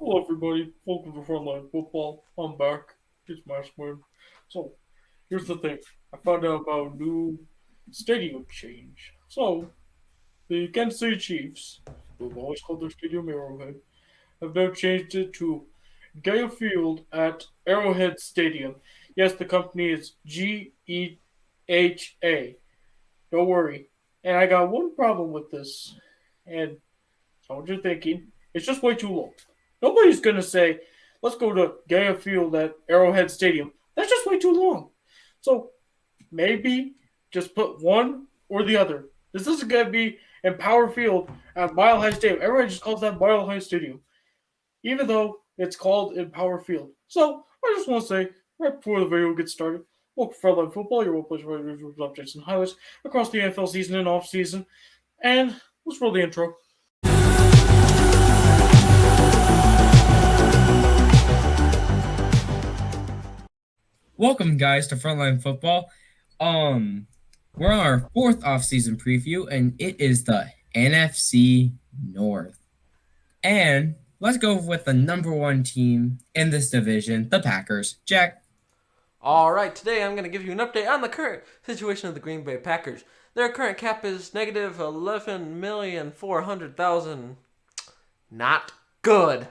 Hello, everybody. Welcome to Frontline Football. I'm back. It's my swim. So, here's the thing. I found out about a new stadium change. So, the Kansas City Chiefs, who've always called their stadium Arrowhead, have now changed it to Gaya Field at Arrowhead Stadium. Yes, the company is GEHA. Don't worry. And I got one problem with this. And I know what you're thinking. It's just way too long. Nobody's gonna say, let's go to Gaya Field at Arrowhead Stadium. That's just way too long. So maybe just put one or the other. This isn't gonna be in Power Field at Mile High Stadium. Everyone just calls that Mile High Stadium, even though it's called in Power Field. So I just want to say, right before the video gets started, welcome to Frontline Football, your workplace for updates and highlights across the NFL season and off season. And let's roll the intro. Welcome, guys, to Frontline Football. We're on our fourth offseason preview, and it is the NFC North. And let's go with the number one team in this division, the Packers. Jack. All right, today I'm going to give you an update on the current situation of the Green Bay Packers. Their current cap is negative 11,400,000. Not good,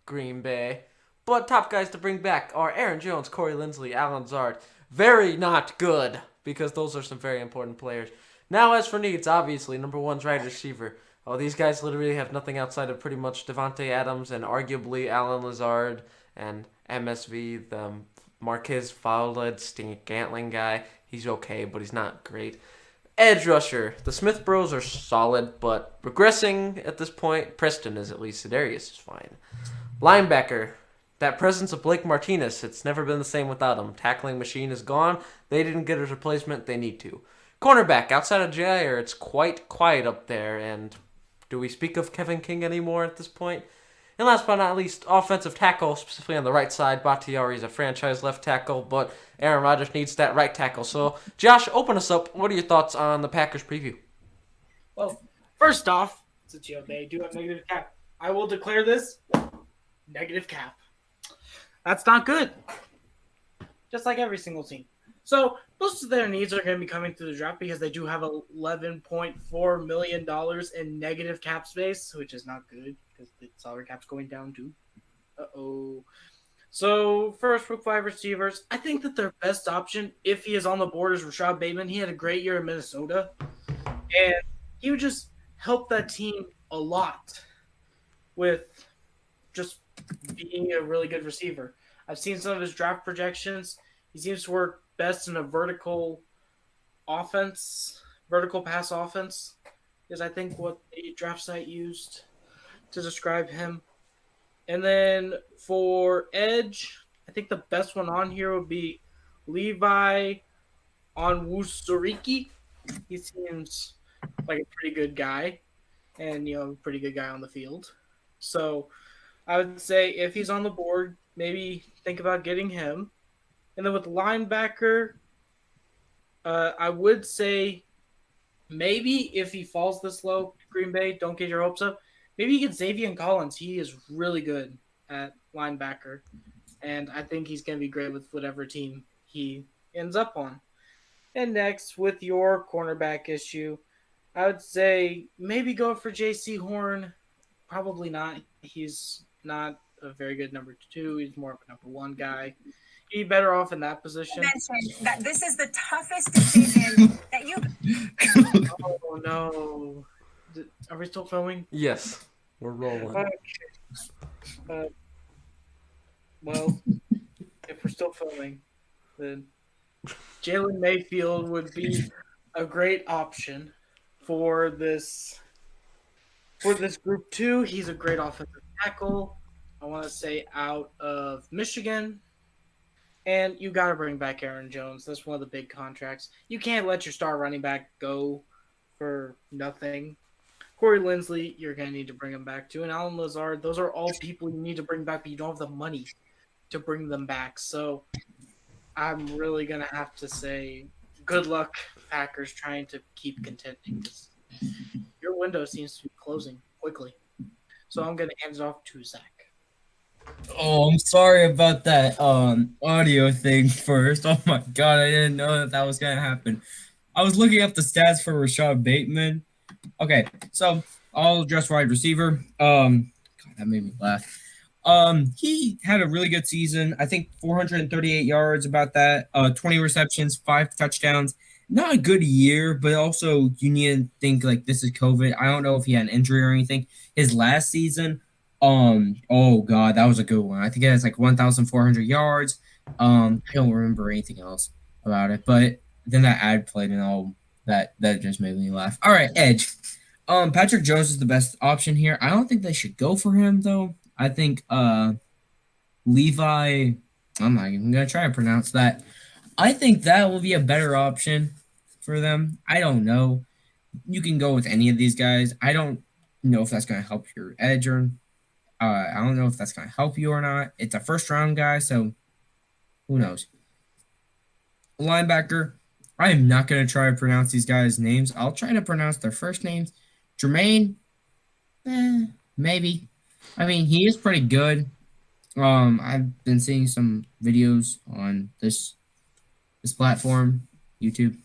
Green Bay. But top guys to bring back are Aaron Jones, Corey Linsley, Alan Lazard. Very not good, because those are some very important players. Now, as for needs, obviously, number one's wide receiver. Oh, these guys literally have nothing outside of pretty much Devontae Adams and arguably Alan Lazard and MSV, the Marquez Valdes-Scantling guy. He's okay, but he's not great. Edge rusher. The Smith Bros are solid, but regressing at this point. Preston is at least. Sedarius is fine. Linebacker. That presence of Blake Martinez, it's never been the same without him. Tackling machine is gone. They didn't get his replacement. They need to. Cornerback. Outside of Jair, it's quite quiet up there. And do we speak of Kevin King anymore at this point? And last but not least, offensive tackle, specifically on the right side. Bakhtiari is a franchise left tackle, but Aaron Rodgers needs that right tackle. So, Josh, open us up. What are your thoughts on the Packers preview? Well, first off, since they do have negative cap, I will declare this negative cap. That's not good. Just like every single team. So most of their needs are going to be coming through the draft because they do have $11.4 million in negative cap space, which is not good because the salary cap's going down too. Uh-oh. So first, for wide receivers, I think that their best option, if he is on the board, is Rashad Bateman. He had a great year in Minnesota, and he would just help that team a lot with just being a really good receiver. I've seen some of his draft projections. He seems to work best in a vertical pass offense, is I think what the draft site used to describe him. And then for edge, I think the best one on here would be Levi Onwuzurike. He seems like a pretty good guy and, a pretty good guy on the field. So I would say if he's on the board, maybe think about getting him. And then with linebacker, I would say maybe if he falls this low, Green Bay, don't get your hopes up. Maybe you get Xavier Collins. He is really good at linebacker. And I think he's going to be great with whatever team he ends up on. And next, with your cornerback issue, I would say maybe go for J.C. Horn. Probably not. He's not a very good number two. He's more of a number one guy. He'd be better off in that position. Mentioned that this is the toughest decision that you. Oh, no. Are we still filming? Yes, we're rolling. Okay. Well, if we're still filming, then Jalen Mayfield would be a great option for this group two. He's a great offensive tackle. I want to say out of Michigan. And you got to bring back Aaron Jones. That's one of the big contracts. You can't let your star running back go for nothing. Corey Linsley, you're going to need to bring him back too. And Alan Lazard, those are all people you need to bring back, but you don't have the money to bring them back. So I'm really going to have to say good luck, Packers, trying to keep contending. Your window seems to be closing quickly. So I'm going to hand it off to Zach. Oh, I'm sorry about that audio thing first. Oh my god, I didn't know that was gonna happen. I was looking up the stats for Rashad Bateman. Okay, so I'll address wide receiver. God, that made me laugh. He had a really good season. I think 438 yards, about that. 20 receptions, 5 touchdowns. Not a good year, but also you need to think like this is COVID. I don't know if he had an injury or anything. His last season, oh god, that was a good one. I think it has like 1,400 yards. I don't remember anything else about it, but then that ad played and all that just made me laugh. All right, Edge. Patrick Jones is the best option here. I don't think they should go for him though. I think Levi, I'm not even gonna try to pronounce that. I think that will be a better option for them. I don't know. You can go with any of these guys. I don't know if that's gonna help your edge or I don't know if that's gonna help you or not. It's a first round guy, so who knows? Linebacker. I am not gonna try to pronounce these guys' names. I'll try to pronounce their first names. Jermaine, maybe. I mean, he is pretty good. I've been seeing some videos on this platform, YouTube,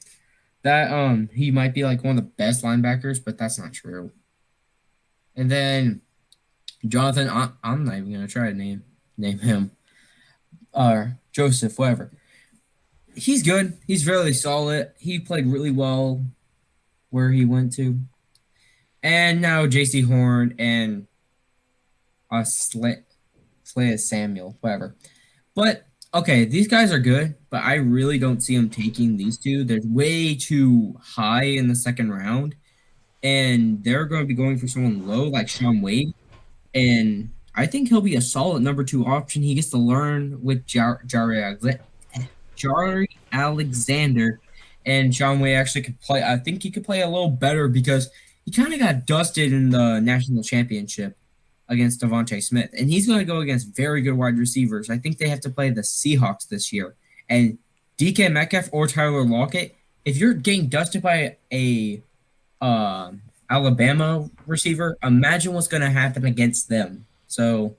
that he might be like one of the best linebackers, but that's not true. And then Jonathan, I'm not even gonna try to name him or Joseph, whatever. He's good. He's really solid. He played really well where he went to. And now J.C. Horn and Slay Samuel, whatever. But okay, these guys are good, but I really don't see them taking these two. They're way too high in the second round, and they're going to be going for someone low like Sean Wade. And I think he'll be a solid number 2 option. He gets to learn with Jari Alexander, and Sean Wade actually could play. I think he could play a little better because he kind of got dusted in the national championship against Devontae Smith, and he's going to go against very good wide receivers. I think they have to play the Seahawks this year, and DK Metcalf or Tyler Lockett. If you're getting dusted by a Alabama receiver, imagine what's going to happen against them. So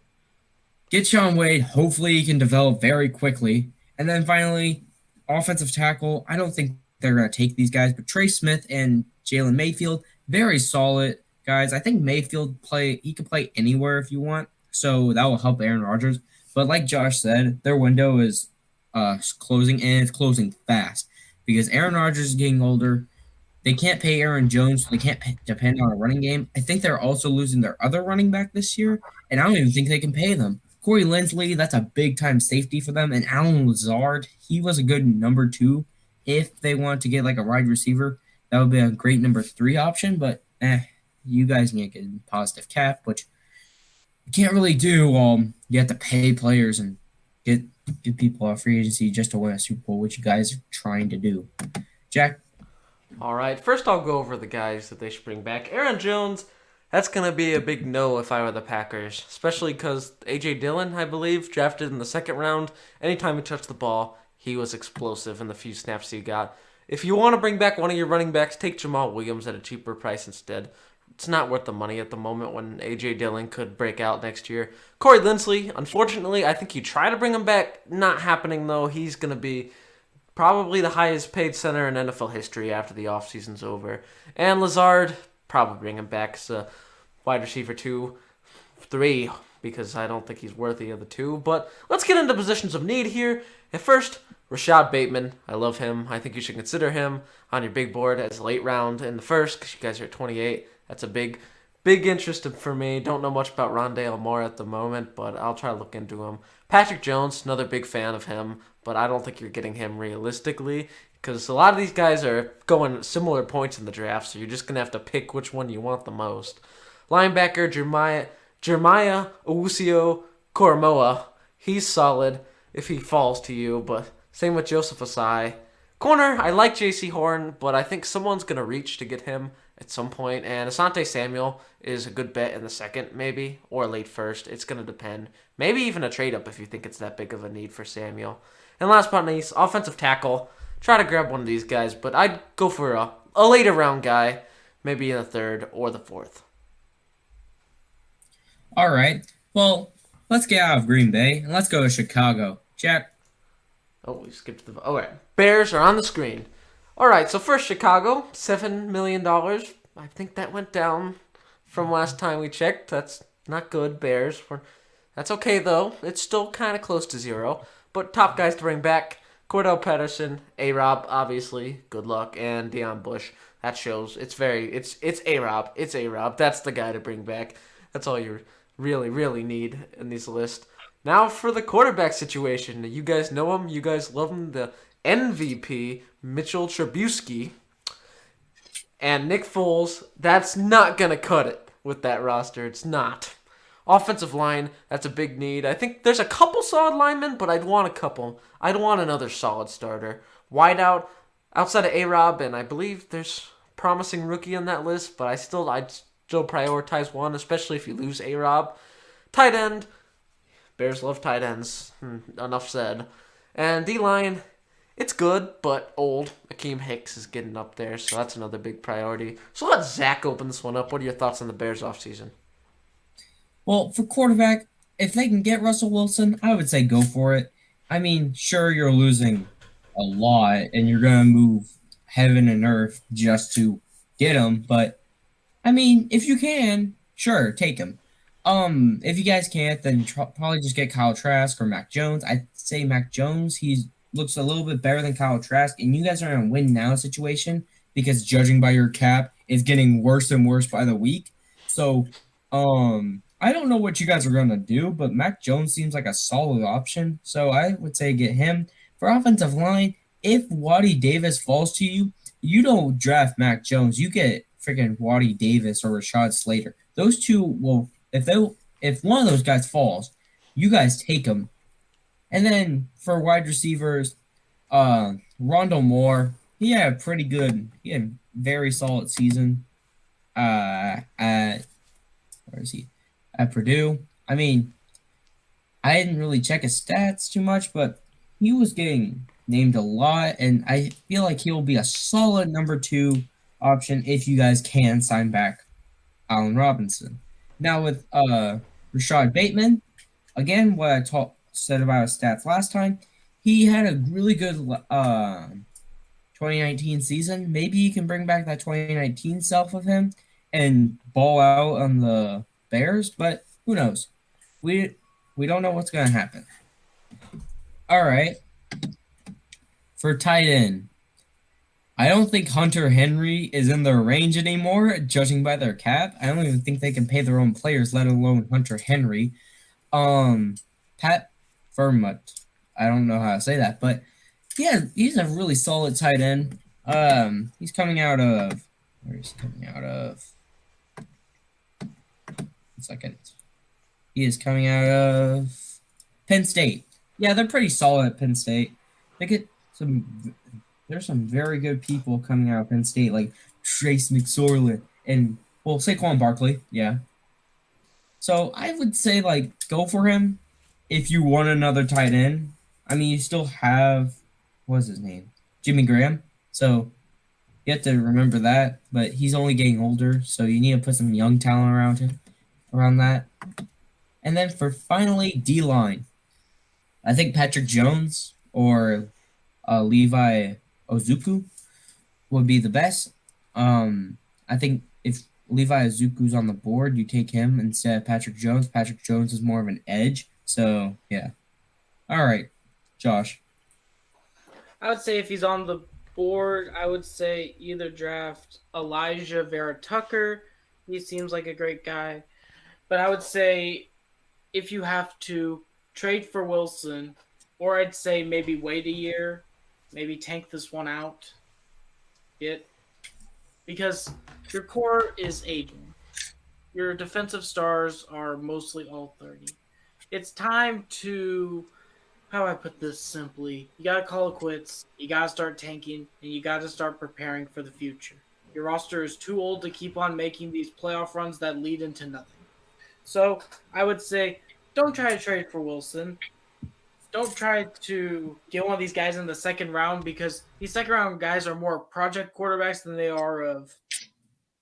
get Sean Wade. Hopefully, he can develop very quickly. And then finally, offensive tackle. I don't think they're going to take these guys, but Trey Smith and Jalen Mayfield, very solid guys. I think Mayfield he could play anywhere if you want, so that will help Aaron Rodgers. But like Josh said, their window is closing, and it's closing fast because Aaron Rodgers is getting older. They can't pay Aaron Jones, so they can't depend on a running game. I think they're also losing their other running back this year, and I don't even think they can pay them. Corey Linsley, that's a big-time safety for them, and Alan Lazard, he was a good number 2. If they want to get like a wide receiver, that would be a great number 3 option, but you guys need to get positive cap, which you can't really do. You have to pay players and get people off free agency just to win a Super Bowl, which you guys are trying to do. Jack? All right, first I'll go over the guys that they should bring back. Aaron Jones, that's going to be a big no if I were the Packers, especially because A.J. Dillon, I believe, drafted in the second round. Anytime he touched the ball, he was explosive in the few snaps he got. If you want to bring back one of your running backs, take Jamal Williams at a cheaper price instead. It's not worth the money at the moment when A.J. Dillon could break out next year. Corey Linsley, unfortunately, I think you try to bring him back. Not happening, though. He's going to be probably the highest paid center in NFL history after the offseason's over. And Lazard, probably bring him back as a wide receiver 2, 3, because I don't think he's worthy of the 2. But let's get into positions of need here. At first, Rashad Bateman. I love him. I think you should consider him on your big board as a late round in the first because you guys are at 28. That's a big interest for me. Don't know much about Rondale Moore at the moment, but I'll try to look into him. Patrick Jones, another big fan of him, but I don't think you're getting him realistically because a lot of these guys are going at similar points in the draft, so you're just going to have to pick which one you want the most. Linebacker, Jeremiah Owusu-Koramoah. He's solid if he falls to you, but same with Joseph Asai. Corner, I like J.C. Horn, but I think someone's going to reach to get him at some point. And Asante Samuel is a good bet in the second, maybe, or late first. It's going to depend. Maybe even a trade-up if you think it's that big of a need for Samuel. And last but not least, offensive tackle. Try to grab one of these guys, but I'd go for a later round guy, maybe in the third or the fourth. All right. Well, let's get out of Green Bay and let's go to Chicago. Jack. Oh, we skipped the. Oh, right. Bears are on the screen. All right, so first Chicago, $7 million. I think that went down from last time we checked. That's not good, Bears. That's okay, though. It's still kind of close to zero. But top guys to bring back, Cordell Patterson, A-Rob, obviously. Good luck. And Deion Bush. That shows. It's A-Rob. It's A-Rob. That's the guy to bring back. That's all you really, really need in these lists. Now for the quarterback situation. You guys know him. You guys love him. The MVP, Mitchell Trubisky. And Nick Foles, that's not going to cut it with that roster. It's not. Offensive line, that's a big need. I think there's a couple solid linemen, but I'd want a couple. I'd want another solid starter. Wideout, outside of A-Rob, and I believe there's promising rookie on that list, but I'd still prioritize one, especially if you lose A-Rob. Tight end, Bears love tight ends. Enough said. And D-line, it's good, but old. Akeem Hicks is getting up there, so that's another big priority. So let Zach open this one up. What are your thoughts on the Bears offseason? Well, for quarterback, if they can get Russell Wilson, I would say go for it. I mean, sure, you're losing a lot, and you're going to move heaven and earth just to get him, but, I mean, if you can, sure, take him. If you guys can't, then probably just get Kyle Trask or Mac Jones. I'd say Mac Jones, he looks a little bit better than Kyle Trask, and you guys are in a win now situation because judging by your cap, it's getting worse and worse by the week. So, I don't know what you guys are going to do, but Mac Jones seems like a solid option, so I would say get him. For offensive line, if Waddy Davis falls to you, you don't draft Mac Jones. You get freaking Waddy Davis or Rashad Slater. Those two will if one of those guys falls, you guys take them. And then for wide receivers, Rondell Moore, he had a very solid season at where is he? At Purdue. I mean, I didn't really check his stats too much, but he was getting named a lot, and I feel like he'll be a solid number 2 option if you guys can sign back Allen Robinson. Now with Rashad Bateman, again, what I said about his stats last time, he had a really good 2019 season. Maybe you can bring back that 2019 self of him and ball out on the Bears, but who knows? We don't know what's going to happen. All right. For tight end, I don't think Hunter Henry is in their range anymore, judging by their cap. I don't even think they can pay their own players, let alone Hunter Henry. Pat Vermut, I don't know how to say that, but yeah, he's a really solid tight end. He's coming out of where is he coming out of? One second. He is coming out of Penn State. Yeah, they're pretty solid at Penn State. They get there's some very good people coming out of Penn State, like Trace McSorley and Saquon Barkley. Yeah. So I would say go for him if you want another tight end. I mean, you still have what's his name, Jimmy Graham. So you have to remember that, but he's only getting older, so you need to put some young talent around that. And then for finally D-line, I think Patrick Jones or Levi Ozuku would be the best. I think if Levi Ozuku's on the board, you take him instead of Patrick Jones. Patrick Jones is more of an edge. So, yeah. All right, Josh. I would say if he's on the board, I would say either draft Elijah Vera Tucker. He seems like a great guy. But I would say if you have to trade for Wilson, or I'd say maybe wait a year, maybe tank this one out. Because your core is aging. Your defensive stars are mostly all 30. It's time to, how do I put this simply? You got to call it quits. You got to start tanking, and you got to start preparing for the future. Your roster is too old to keep on making these playoff runs that lead into nothing. So I would say don't try to trade for Wilson. Don't try to get one of these guys in the second round because these second round guys are more project quarterbacks than they are of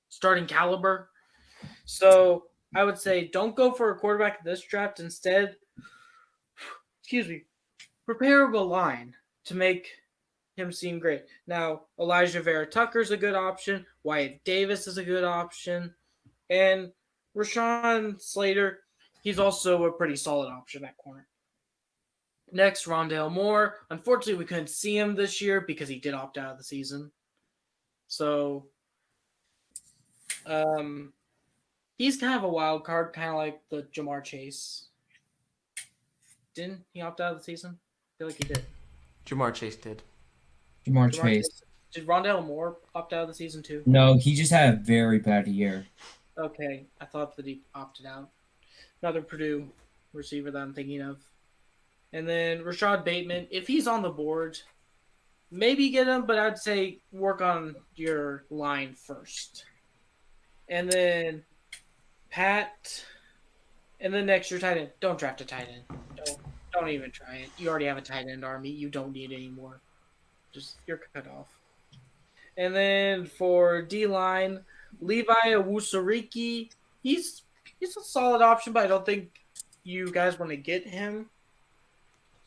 starting caliber. So I would say don't go for a quarterback in this draft. Instead, prepare a line to make him seem great. Now, Elijah Vera Tucker's a good option. Wyatt Davis is a good option. And Rashawn Slater, he's also a pretty solid option at corner. Next, Rondale Moore. Unfortunately, we couldn't see him this year because he did opt out of the season. So, he's kind of a wild card, kind of like the Jamar Chase. Didn't he opt out of the season? I feel like he did. Jamar Chase did. Jamar Chase. Did Rondale Moore opt out of the season too? No, he just had a very bad year. Okay, I thought that he opted out. Another Purdue receiver that I'm thinking of. And then Rashad Bateman, if he's on the board, maybe get him, but I'd say work on your line first. And then Pat, and then next your tight end. Don't draft a tight end. Don't even try it. You already have a tight end army. You don't need any more. Just you're cut off. And then for D-line, Levi Awusariki, he's a solid option, but I don't think you guys want to get him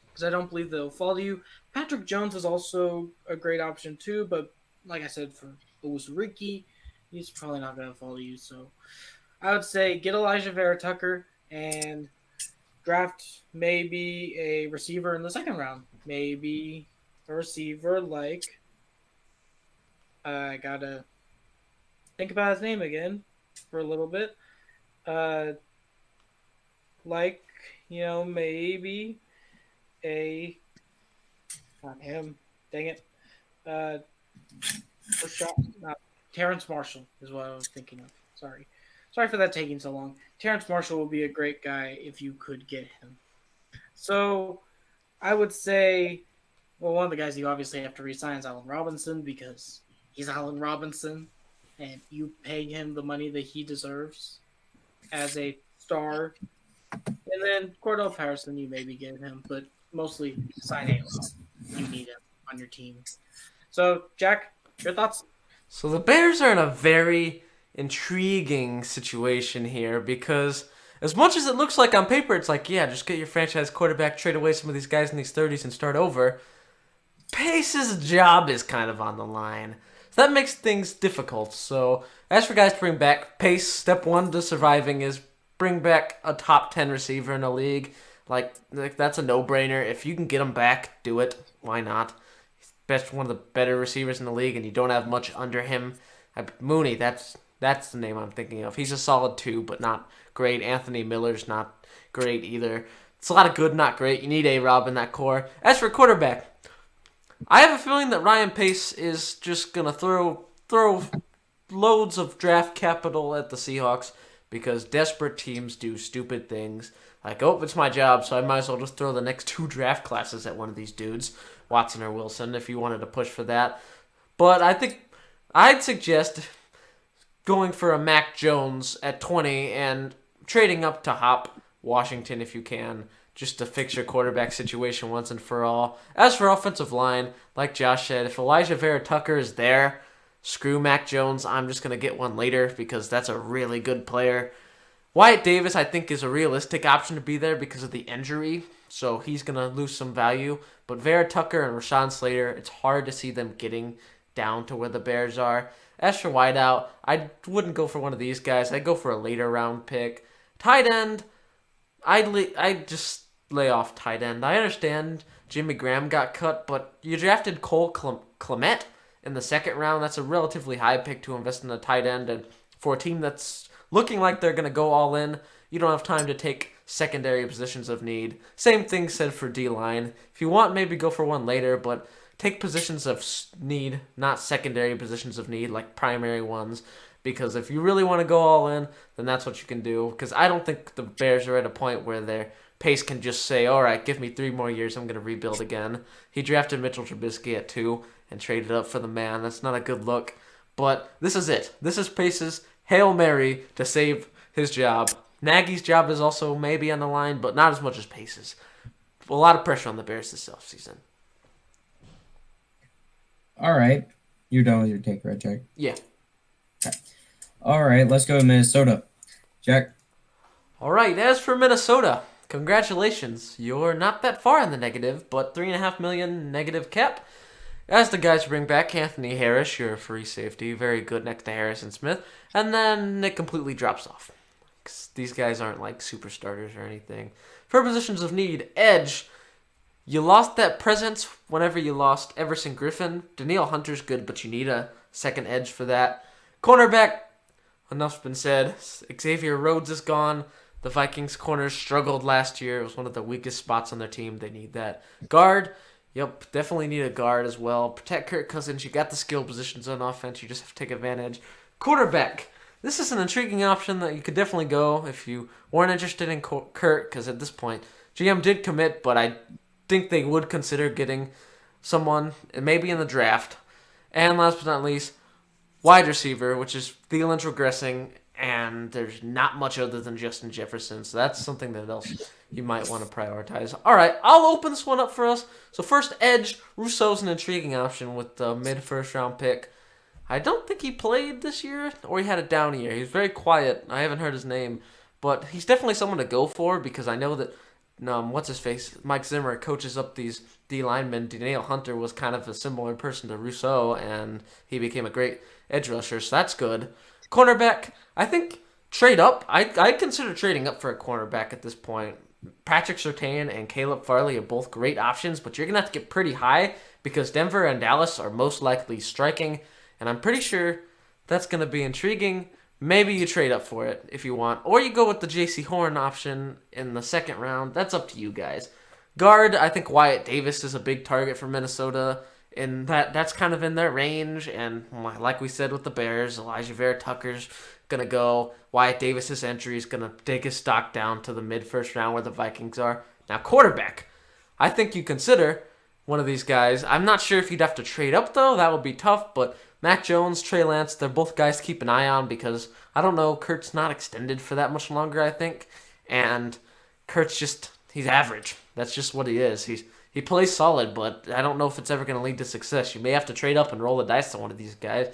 because I don't believe they'll fall to you. Patrick Jones is also a great option too, but like I said, for Awusariki, he's probably not going to fall to you. So I would say get Elijah Vera Tucker and draft maybe a receiver in the second round. Maybe a receiver like I gotta think about his name again for a little bit. Like, maybe not him. Dang it. Terrence Marshall is what I was thinking of. Sorry for that taking so long. Terrence Marshall will be a great guy if you could get him. So I would say, well, one of the guys you obviously have to re-sign is Allen Robinson because he's Allen Robinson, and you pay him the money that he deserves as a star. And then Cordell Patterson, you maybe get him, but mostly sign analysts. You need him on your team. So, Jack, your thoughts? So the Bears are in a very intriguing situation here because as much as it looks like on paper, it's like, yeah, just get your franchise quarterback, trade away some of these guys in these 30s and start over. Pace's job is kind of on the line. So that makes things difficult. So as for guys to bring back, Pace, step one to surviving is bring back a top 10 receiver in the league. Like that's a no-brainer. If you can get him back, do it. Why not? He's one of the better receivers in the league, and you don't have much under him. Mooney, that's the name I'm thinking of. He's a solid 2, but not great. Anthony Miller's not great either. It's a lot of good, not great. You need A-Rob in that core. As for quarterback, I have a feeling that Ryan Pace is just going to throw loads of draft capital at the Seahawks because desperate teams do stupid things. Like, oh, it's my job, so I might as well just throw the next 2 draft classes at one of these dudes, Watson or Wilson, if you wanted to push for that. But I think I'd suggest going for a Mac Jones at 20 and trading up to Hop Washington if you can, just to fix your quarterback situation once and for all. As for offensive line, like Josh said, if Elijah Vera Tucker is there, screw Mac Jones. I'm just going to get one later because that's a really good player. Wyatt Davis, I think, is a realistic option to be there because of the injury, so he's going to lose some value. But Vera Tucker and Rashawn Slater, it's hard to see them getting down to where the Bears are. As for wideout, I wouldn't go for one of these guys. I'd go for a later round pick. Tight end, I'd just lay off tight end. I understand Jimmy Graham got cut, but you drafted Cole Clement in the second round. That's a relatively high pick to invest in a tight end, and for a team that's looking like they're going to go all in, you don't have time to take secondary positions of need. Same thing said for D-line. If you want, maybe go for one later, but take positions of need, not secondary positions of need, like primary ones, because if you really want to go all in, then that's what you can do, because I don't think the Bears are at a point where their Pace can just say, all right, give me 3 more years, I'm going to rebuild again. He drafted Mitchell Trubisky at 2 and traded up for the man. That's not a good look, but this is it. This is Pace's Hail Mary to save his job. Nagy's job is also maybe on the line, but not as much as Pace's. A lot of pressure on the Bears this offseason. All right. You're done with your take, right, Jack? Yeah. Okay. All right, let's go to Minnesota. Jack? All right, as for Minnesota, congratulations. You're not that far in the negative, but $3.5 million negative cap. As the guys bring back Anthony Harris, your free safety, very good next to Harrison Smith, and then it completely drops off. These guys aren't like super starters or anything. For positions of need, edge, you lost that presence whenever you lost Everson Griffin. Danielle Hunter's good, but you need a second edge for that. Cornerback, enough's been said. Xavier Rhodes is gone. The Vikings corners struggled last year. It was one of the weakest spots on their team. They need that. Guard, yep, definitely need a guard as well. Protect Kirk Cousins. You got the skill positions on offense. You just have to take advantage. Quarterback, this is an intriguing option that you could definitely go if you weren't interested in Kirk, because at this point, GM did commit, but I think they would consider getting someone, maybe in the draft. And last but not least, wide receiver, which is Thielen's regressing, and there's not much other than Justin Jefferson, so that's something that else you might want to prioritize. All right, I'll open this one up for us. So first, edge. Russo's an intriguing option with the mid-first round pick. I don't think he played this year, or he had a down year. He's very quiet. I haven't heard his name, but he's definitely someone to go for because I know that Mike Zimmer coaches up these D linemen. Danielle Hunter was kind of a similar person to Russel, and he became a great edge rusher, so that's good. Cornerback, I think trade up. I'd consider trading up for a cornerback at this point. Patrick Surtain and Caleb Farley are both great options, but you're going to have to get pretty high because Denver and Dallas are most likely striking, and I'm pretty sure that's going to be intriguing. Maybe you trade up for it if you want, or you go with the J.C. Horn option in the second round. That's up to you guys. Guard, I think Wyatt Davis is a big target for Minnesota, and that's kind of in their range. And like we said with the Bears, Elijah Vera Tucker's going to go. Wyatt Davis's entry is going to take his stock down to the mid-first round where the Vikings are. Now, quarterback, I think you consider one of these guys. I'm not sure if you'd have to trade up, though. That would be tough, but Mac Jones, Trey Lance, they're both guys to keep an eye on because, I don't know, Kurt's not extended for that much longer, I think. And Kurt's he's average. That's just what he is. He plays solid, but I don't know if it's ever going to lead to success. You may have to trade up and roll the dice to one of these guys.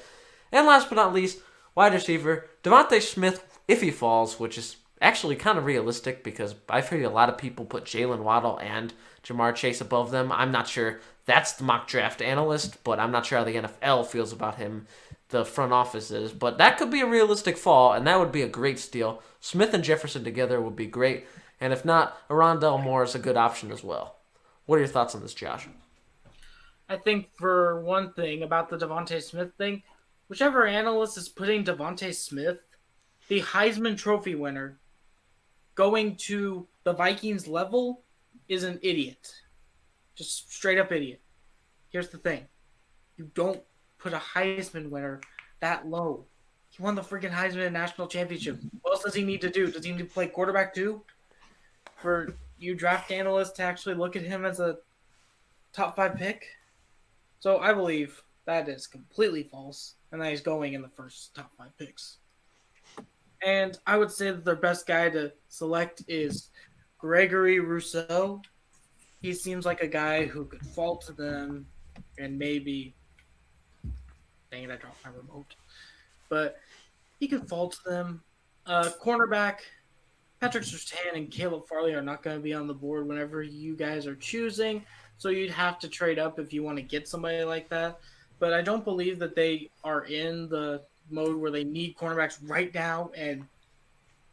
And last but not least, wide receiver, Devontae Smith, if he falls, which is actually kind of realistic because I've heard a lot of people put Jalen Waddle and Jamar Chase above them. I'm not sure that's the mock draft analyst, but I'm not sure how the NFL feels about him, the front office is. But that could be a realistic fall, and that would be a great steal. Smith and Jefferson together would be great. And if not, Arondale Moore is a good option as well. What are your thoughts on this, Josh? I think for one thing about the Devontae Smith thing, whichever analyst is putting Devontae Smith, the Heisman Trophy winner, going to the Vikings level is an idiot. Just straight up idiot. Here's the thing. You don't put a Heisman winner that low. He won the freaking Heisman National Championship. What else does he need to do? Does he need to play quarterback too? For you draft analysts to actually look at him as a top 5 pick? So I believe that is completely false, and that he's going in the first top 5 picks. And I would say that their best guy to select is Gregory Rousseau. He seems like a guy who could fall to them and maybe... Dang it, I dropped my remote. But he could fall to them. Cornerback, Patrick Surtain and Caleb Farley are not going to be on the board whenever you guys are choosing, so you'd have to trade up if you want to get somebody like that. But I don't believe that they are in the mode where they need cornerbacks right now, and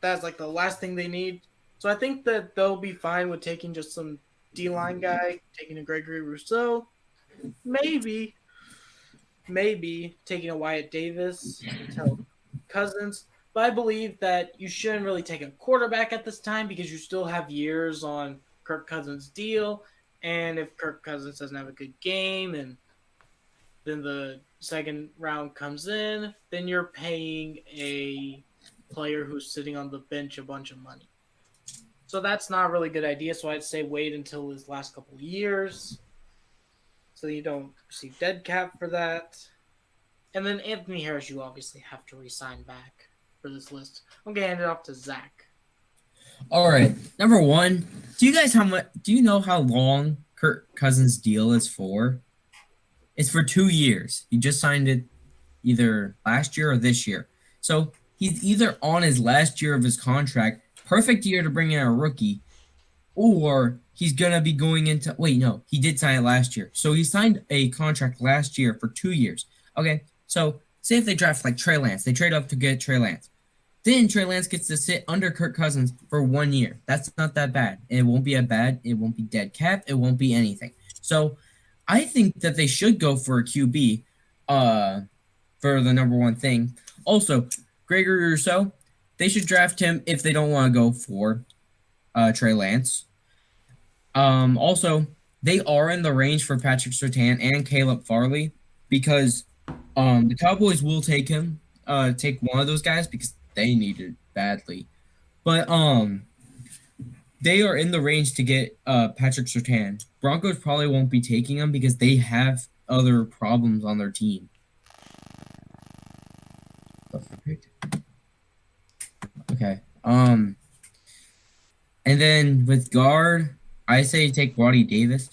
that's like the last thing they need. So I think that they'll be fine with taking just some D-line guy, taking a Gregory Rousseau, maybe taking a Wyatt Davis, until Cousins. But I believe that you shouldn't really take a quarterback at this time because you still have years on Kirk Cousins' deal. And if Kirk Cousins doesn't have a good game and then the second round comes in, then you're paying a player who's sitting on the bench a bunch of money. So that's not a really good idea. So I'd say wait until his last couple of years so you don't receive dead cap for that. And then Anthony Harris, you obviously have to re-sign back for this list. I'm gonna hand it off to Zach. All right, number one, do you know how long Kirk Cousins' deal is for? It's for 2 years. He just signed it either last year or this year. So he's either on his last year of his contract perfect year to bring in a rookie, or he's gonna be going into. Wait, no, he did sign it last year. So he signed a contract last year for 2 years. Okay, so say if they draft like Trey Lance, they trade up to get Trey Lance. Then Trey Lance gets to sit under Kirk Cousins for 1 year. That's not that bad. It won't be bad. It won't be dead cap. It won't be anything. So I think that they should go for a QB for the number one thing. Also, Gregory Rousseau, they should draft him if they don't want to go for Trey Lance. Also, they are in the range for Patrick Surtain and Caleb Farley because the Cowboys will take one of those guys because they need it badly. But they are in the range to get Patrick Surtain. Broncos probably won't be taking him because they have other problems on their team. Okay. And then with guard, I say take Waddy Davis.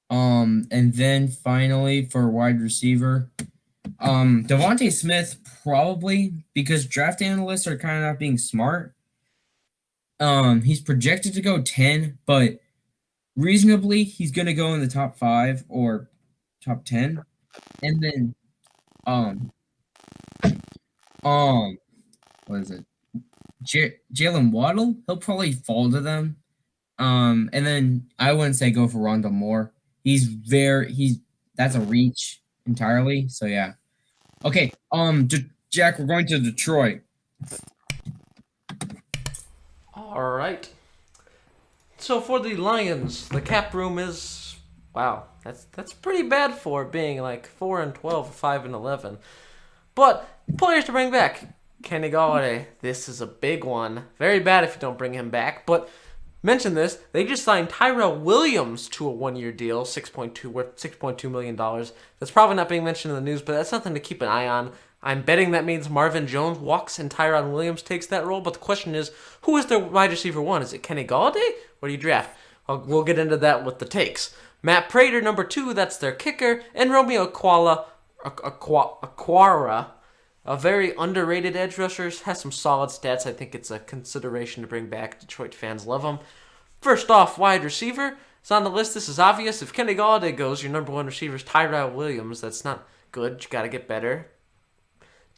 And then finally for wide receiver, Devontae Smith probably because draft analysts are kind of not being smart. He's projected to go 10, but reasonably he's gonna go in the top 5 or top 10, and then what is it? Jalen Waddle, he'll probably fall to them. And then I wouldn't say go for Rondale Moore. That's a reach entirely. So yeah. Okay. Jack, we're going to Detroit. All right. So for the Lions, the cap room is wow. That's pretty bad for being like 4-12, 5-11. But players to bring back. Kenny Golliday, this is a big one. Very bad if you don't bring him back. But mention this, they just signed Tyrell Williams to a 1-year deal, worth $6.2 million. That's probably not being mentioned in the news, but that's something to keep an eye on. I'm betting that means Marvin Jones walks and Tyron Williams takes that role. But the question is, who is their wide receiver 1? Is it Kenny Golliday? Or do you draft? We'll get into that with the takes. Matt Prater, number 2, that's their kicker. And Romeo Aquara, a very underrated edge rusher, has some solid stats. I think it's a consideration to bring back. Detroit fans love him. First off, wide receiver. It's on the list. This is obvious. If Kenny Golliday goes, your number 1 receiver is Tyrell Williams. That's not good. You got to get better.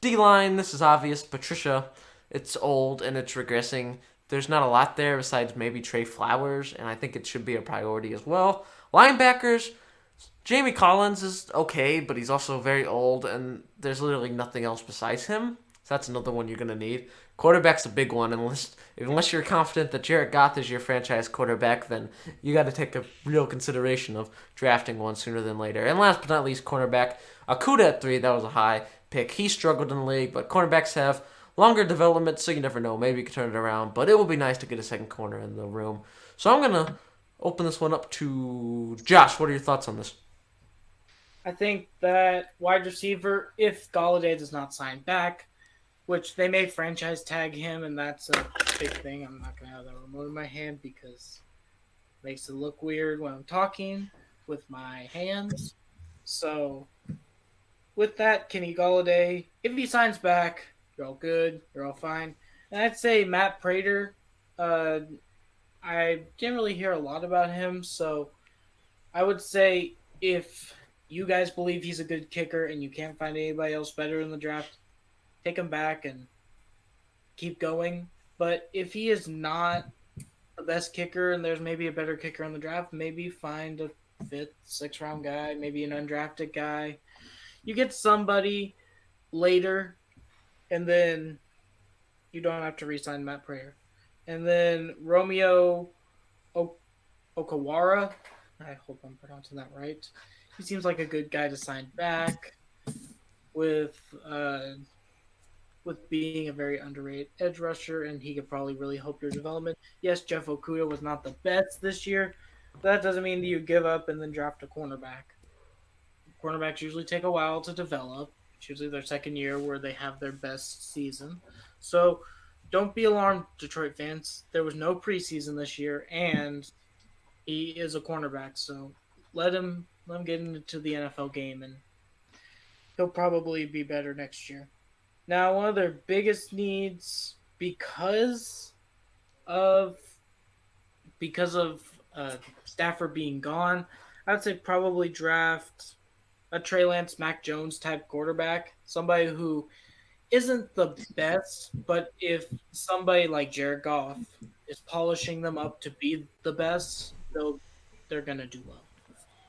D-line, this is obvious. Patricia, it's old and it's regressing. There's not a lot there besides maybe Trey Flowers, and I think it should be a priority as well. Linebackers, Jamie Collins is okay, but he's also very old, and there's literally nothing else besides him. So that's another one you're going to need. Quarterback's a big one. Unless you're confident that Jared Goff is your franchise quarterback, then you got to take a real consideration of drafting one sooner than later. And last but not least, cornerback. Akuda at 3, that was a high pick. He struggled in the league, but cornerbacks have longer development, so you never know. Maybe you can turn it around, but it will be nice to get a second corner in the room. So I'm going to open this one up to Josh. What are your thoughts on this? I think that wide receiver, if Golliday does not sign back, which they may franchise tag him, and that's a big thing. I'm not going to have that remote in my hand because it makes it look weird when I'm talking with my hands. So with that, Kenny Golliday, if he signs back, you're all good. You're all fine. And I'd say Matt Prater, I didn't really hear a lot about him, so I would say if you guys believe he's a good kicker and you can't find anybody else better in the draft, take him back and keep going. But if he is not the best kicker and there's maybe a better kicker in the draft, maybe find a 5th, 6th round guy, maybe an undrafted guy. You get somebody later, and then you don't have to re-sign Matt Prater. And then Romeo Okawara, I hope I'm pronouncing that right. He seems like a good guy to sign back with being a very underrated edge rusher, and he could probably really help your development. Yes, Jeff Okudah was not the best this year, but that doesn't mean that you give up and then draft a cornerback. Cornerbacks usually take a while to develop. It's usually their second year where they have their best season. So don't be alarmed, Detroit fans. There was no preseason this year, and he is a cornerback, so let him get into the NFL game, and he'll probably be better next year. Now, one of their biggest needs of because of Stafford being gone, I would say probably draft a Trey Lance, Mac Jones type quarterback, somebody who isn't the best, but if somebody like Jared Goff is polishing them up to be the best, they're gonna do well.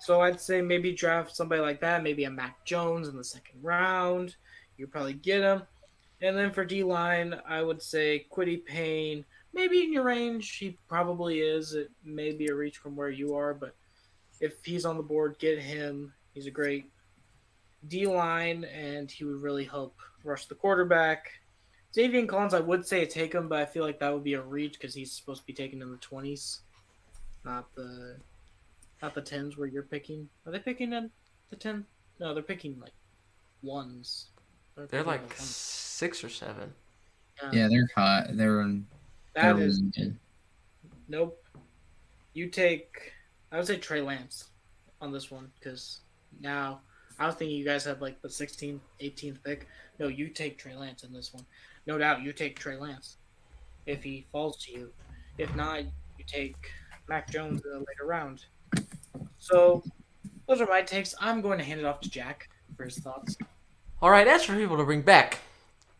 So I'd say maybe draft somebody like that, maybe a Mac Jones in the second round. You probably get him. And then for D line, I would say Quiddy Payne, maybe in your range. He probably is. It may be a reach from where you are, but if he's on the board, get him. He's a great D line, and he would really help rush the quarterback. Xavier Collins, I would say take him, but I feel like that would be a reach because he's supposed to be taken in the 20s, not the 10s where you're picking. Are they picking in the 10? No, they're picking like ones. They're picking like ones. 6 or 7. Yeah, they're hot. They're That is really good. nope. You take, I would say Trey Lance on this one because now I was thinking you guys had like the 16th, 18th pick. No, you take Trey Lance in this one. No doubt, you take Trey Lance if he falls to you. If not, you take Mac Jones in the later round. So those are my takes. I'm going to hand it off to Jack for his thoughts. All right, as for people to bring back,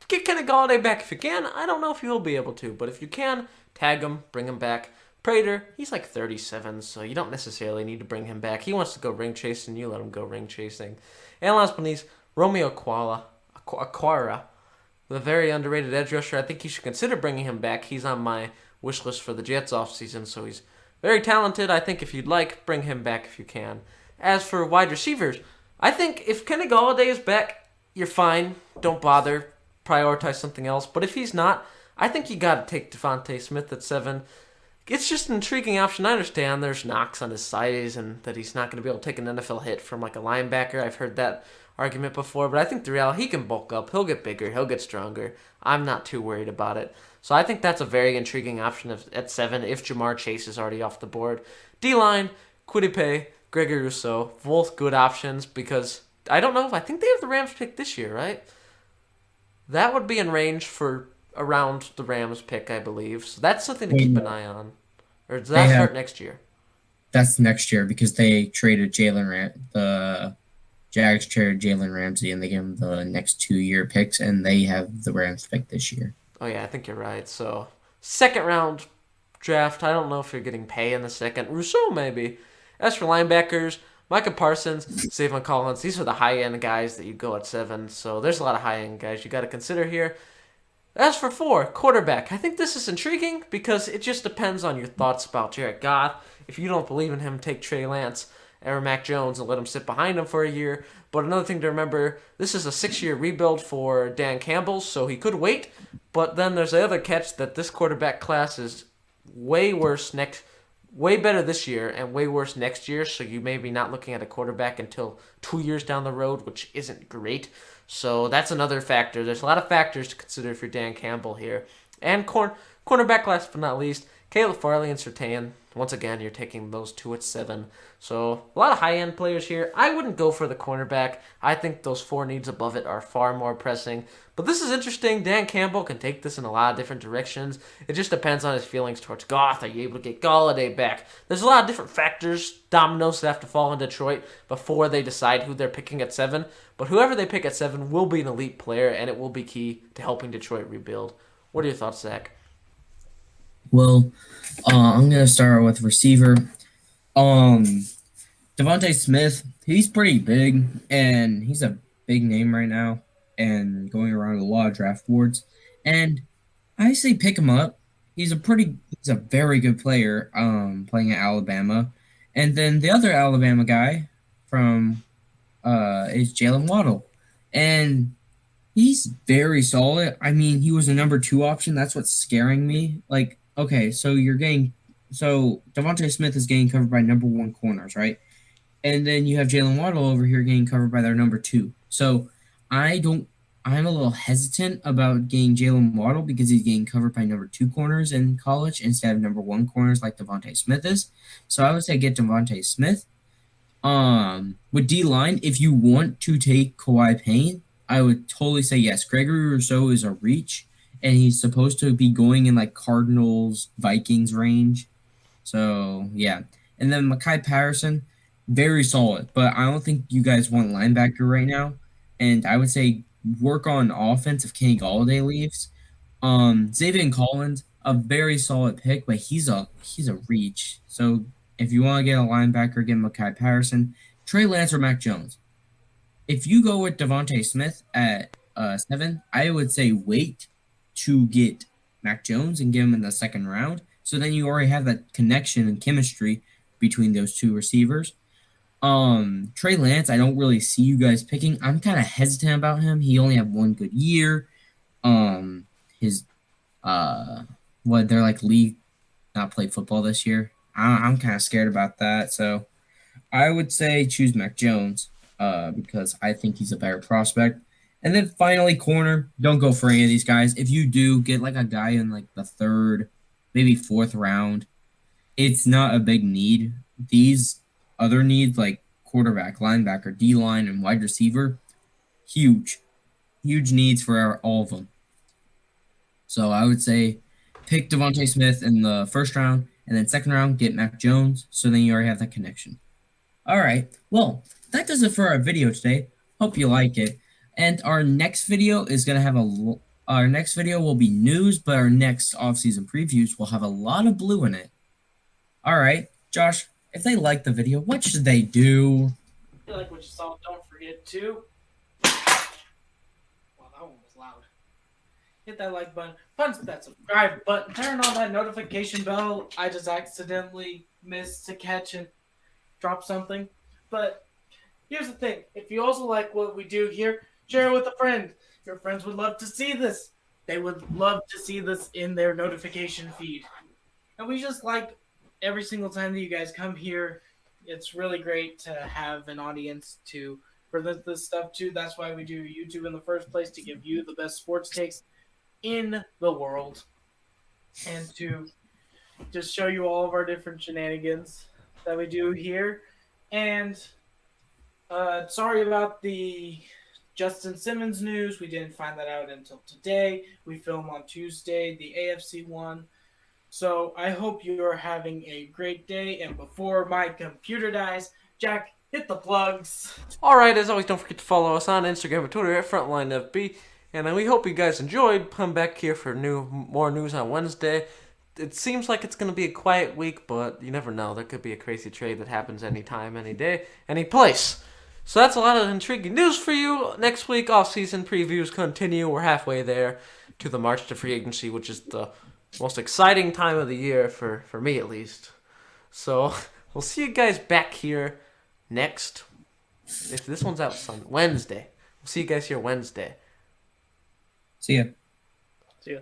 get Kenny Golliday back if you can. I don't know if you will be able to, but if you can, tag him, bring him back. Prater, he's like 37, so you don't necessarily need to bring him back. He wants to go ring chasing, you let him go ring chasing. And last but not least, Romeo Aquara, the very underrated edge rusher. I think you should consider bringing him back. He's on my wish list for the Jets offseason, so he's very talented. I think if you'd like, bring him back if you can. As for wide receivers, I think if Kenny Golliday is back, you're fine. Don't bother. Prioritize something else. But if he's not, I think you got to take Devontae Smith at 7. It's just an intriguing option. I understand there's knocks on his size and that he's not going to be able to take an NFL hit from like a linebacker. I've heard that argument before, but I think the reality, he can bulk up. He'll get bigger. He'll get stronger. I'm not too worried about it. So I think that's a very intriguing option at 7 if Jamar Chase is already off the board. D-line, Quiddy Gregory Russel, both good options because I don't know. I think they have the Rams pick this year, right? That would be in range for around the Rams pick, I believe. So that's something to keep an eye on. Or does that start next year? That's next year because they traded the Jags traded Jalen Ramsey and they gave him the next 2-year picks and they have the Rams pick this year. Oh yeah, I think you're right. So second round draft. I don't know if you're getting pay in the second. Rousseau maybe. As for linebackers, Micah Parsons, Savon Collins, these are the high-end guys that you go at 7. So there's a lot of high-end guys you got to consider here. As for 4, quarterback, I think this is intriguing because it just depends on your thoughts about Jared Goff. If you don't believe in him, take Trey Lance or Mac Jones and let him sit behind him for a year. But another thing to remember, this is a 6-year rebuild for Dan Campbell, so he could wait. But then there's the other catch that this quarterback class is way better this year and way worse next year, so you may be not looking at a quarterback until 2 years down the road, which isn't great. So that's another factor. There's a lot of factors to consider for Dan Campbell here. And cornerback last but not least, Caleb Farley and Surtain. Once again, you're taking those 2 at 7. So a lot of high-end players here. I wouldn't go for the cornerback. I think those 4 needs above it are far more pressing. But this is interesting. Dan Campbell can take this in a lot of different directions. It just depends on his feelings towards Goff. Are you able to get Golliday back? There's a lot of different factors, dominoes that have to fall in Detroit before they decide who they're picking at 7. But whoever they pick at 7 will be an elite player, and it will be key to helping Detroit rebuild. What are your thoughts, Zach? Well, I'm going to start with receiver. Devontae Smith, he's pretty big, and he's a big name right now and going around a lot of draft boards. And I say pick him up. He's a very good player playing at Alabama. And then the other Alabama guy from is Jalen Waddle. And he's very solid. I mean, he was a number 2 option. That's what's scaring me. Like, okay, so Devontae Smith is getting covered by number 1 corners, right? And then you have Jalen Waddle over here getting covered by their number 2. So I'm a little hesitant about getting Jalen Waddle because he's getting covered by number 2 corners in college instead of number 1 corners like Devontae Smith is. So I would say get Devontae Smith. With D-line, if you want to take Kawhi Payne, I would totally say yes. Gregory Rousseau is a reach, and he's supposed to be going in like Cardinals, Vikings range. So yeah, and then Mekhi Patterson, very solid, but I don't think you guys want linebacker right now. And I would say work on offense if Kenny Golliday leaves. Xavier Collins, a very solid pick, but he's a reach. So if you want to get a linebacker, get Mekhi Patterson, Trey Lance or Mac Jones. If you go with Devontae Smith at 7, I would say wait to get Mac Jones and get him in the second round. So then you already have that connection and chemistry between those two receivers. Trey Lance, I don't really see you guys picking. I'm kind of hesitant about him. He only had one good year. His they're like league not play football this year. I'm kind of scared about that. So I would say choose Mac Jones because I think he's a better prospect. And then finally, corner. Don't go for any of these guys. If you do, get like a guy in like the third, maybe fourth round. It's not a big need. These other needs like quarterback, linebacker, D-line, and wide receiver, huge. Huge needs for all of them. So I would say pick Devontae Smith in the first round, and then second round, get Mac Jones. So then you already have that connection. All right. Well, that does it for our video today. Hope you like it. And our next video is going to have our next video will be news, but our next offseason previews will have a lot of blue in it. All right, Josh, if they like the video, what should they do? If you like what you saw, don't forget to. Wow, that one was loud. Hit that like button, punch that subscribe button, turn on that notification bell. I just accidentally missed to catch and drop something. But here's the thing: if you also like what we do here, share it with a friend. Your friends would love to see this. They would love to see this in their notification feed. And we just like every single time that you guys come here, it's really great to have an audience to present this stuff to. That's why we do YouTube in the first place, to give you the best sports takes in the world and to just show you all of our different shenanigans that we do here. And sorry about the Justin Simmons news. We didn't find that out until today. We film on Tuesday, the AFC one. So I hope you're having a great day. And before my computer dies, Jack, hit the plugs. All right, as always, don't forget to follow us on Instagram and Twitter at Frontline FB. And we hope you guys enjoyed. Come back here for more news on Wednesday. It seems like it's going to be a quiet week, but you never know. There could be a crazy trade that happens anytime, any day, any place. So that's a lot of intriguing news for you. Next week, off-season previews continue. We're halfway there to the March to free agency, which is the most exciting time of the year for me, at least. So we'll see you guys back here next. If this one's out on Wednesday, we'll see you guys here Wednesday. See ya. See ya.